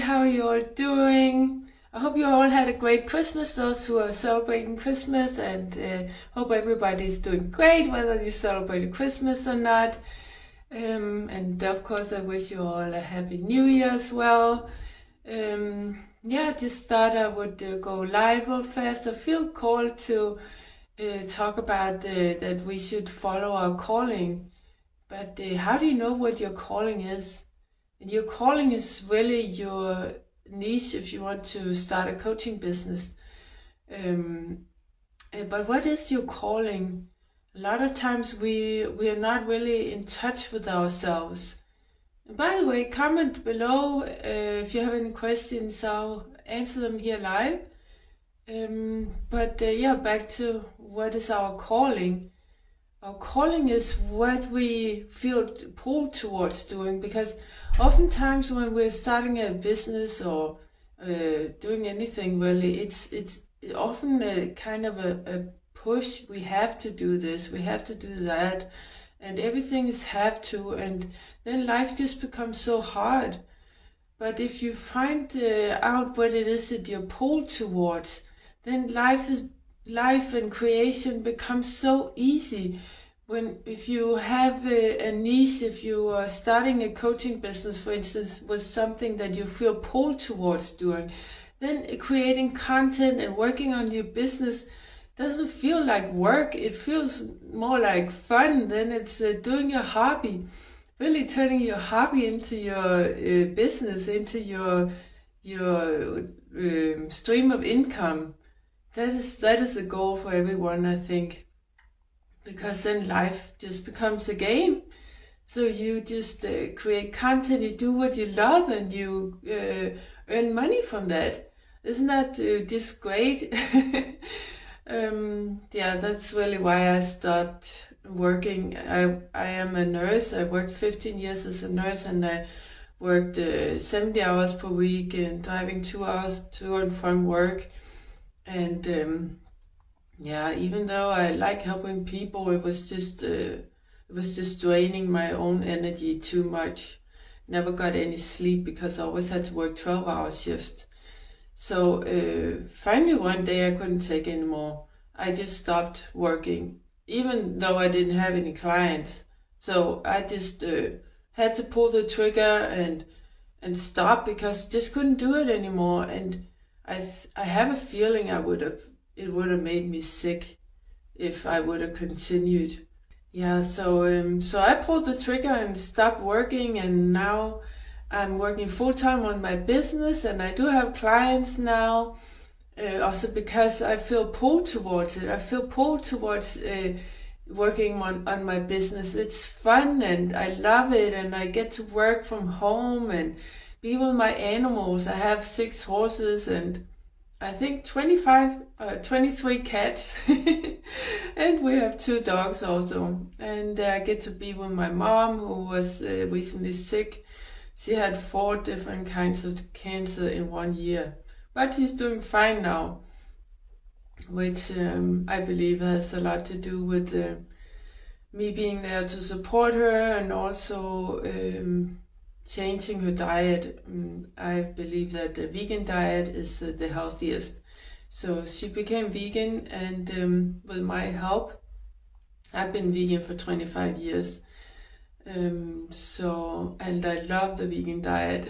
how you all doing? I hope you all had a great Christmas, those who are celebrating Christmas, and hope everybody's doing great, whether you celebrate Christmas or not. And of course, I wish you all a happy New Year as well. Just thought I would go live real fast. I feel called to talk about that we should follow our calling. But how do you know what your calling is? And your calling is really your niche if you want to start a coaching business. But what is your calling? A lot of times we are not really in touch with ourselves. And by the way, comment below if you have any questions. I'll answer them here live. Back to what is our calling. Our calling is what we feel pulled towards doing, because oftentimes when we're starting a business or doing anything really, it's often a kind of a push. We have to do this, we have to do that, and everything is have to, and then life just becomes so hard. But if you find out what it is that you're pulled towards, then life and creation becomes so easy. If you have a niche, if you are starting a coaching business, for instance, was something that you feel pulled towards doing, then creating content and working on your business doesn't feel like work. It feels more like fun. Then it's doing your hobby, really turning your hobby into your business, into your stream of income. That is a goal for everyone, I think, because then life just becomes a game. So you just create content, you do what you love, and you earn money from that. Isn't that just great? That's really why I stopped working. I am a nurse. I worked 15 years as a nurse, and I worked 70 hours per week and driving 2 hours to and from work. And even though I like helping people, it was just draining my own energy too much. Never got any sleep because I always had to work 12-hour shifts. So finally one day I couldn't take anymore. I just stopped working, even though I didn't have any clients. So I just had to pull the trigger and stop, because just couldn't do it anymore. And I have a feeling it would have made me sick if I would have continued. So I pulled the trigger and stopped working, and now I'm working full-time on my business, and I do have clients now, also because I feel pulled towards it. I feel pulled towards working on my business. It's fun and I love it, and I get to work from home and be with my animals. I have 6 horses and I think 23 cats and we have 2 dogs also. And I get to be with my mom, who was recently sick. She had 4 different kinds of cancer in 1 year, but she's doing fine now, which I believe has a lot to do with me being there to support her, and also changing her diet. I believe that the vegan diet is the healthiest. So she became vegan, and with my help, I've been vegan for 25 years. And I love the vegan diet.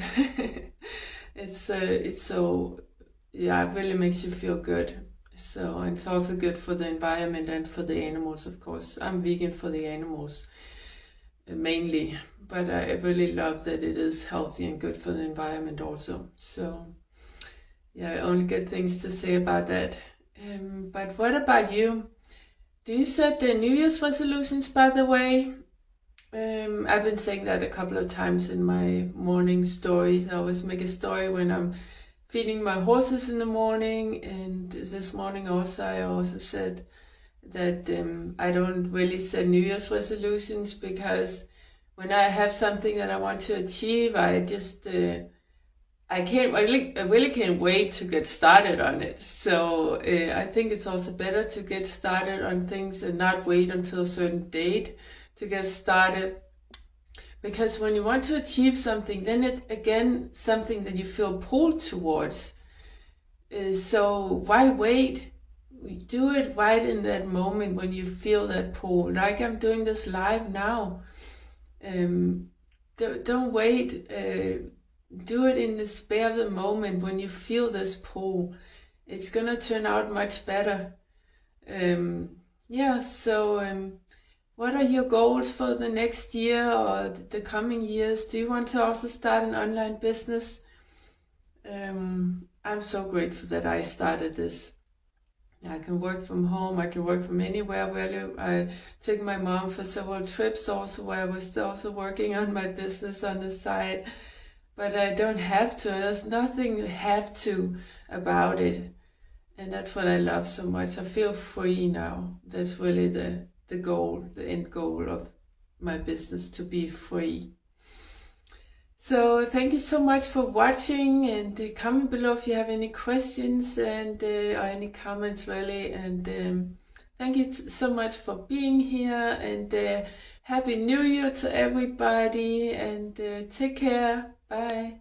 It really makes you feel good. So, and it's also good for the environment and for the animals, of course. I'm vegan for the animals mainly, but I really love that it is healthy and good for the environment also. So only good things to say about that. But what about you? Do you set the New Year's resolutions, by the way? I've been saying that a couple of times in my morning stories. I always make a story when I'm feeding my horses in the morning, and this morning also I also said that I don't really set New Year's resolutions, because when I have something that I want to achieve, I really can't wait to get started on it. So I think it's also better to get started on things and not wait until a certain date to get started. Because when you want to achieve something, then it's again something that you feel pulled towards. So why wait? Do it right in that moment when you feel that pull. Like I'm doing this live now. Don't wait. Do it in the spare of the moment when you feel this pull. It's gonna turn out much better. Yeah, so what are your goals for the next year or the coming years? Do you want to also start an online business? I'm so grateful that I started this. I can work from home, I can work from anywhere really. I took my mom for several trips also where I was also working on my business on the side. But I don't have to, there's nothing have to about it. And that's what I love so much. I feel free now. That's really the goal, the end goal of my business, to be free. So thank you so much for watching, and comment below if you have any questions and or any comments really. And thank you so much for being here, and Happy New Year to everybody, and take care. Bye.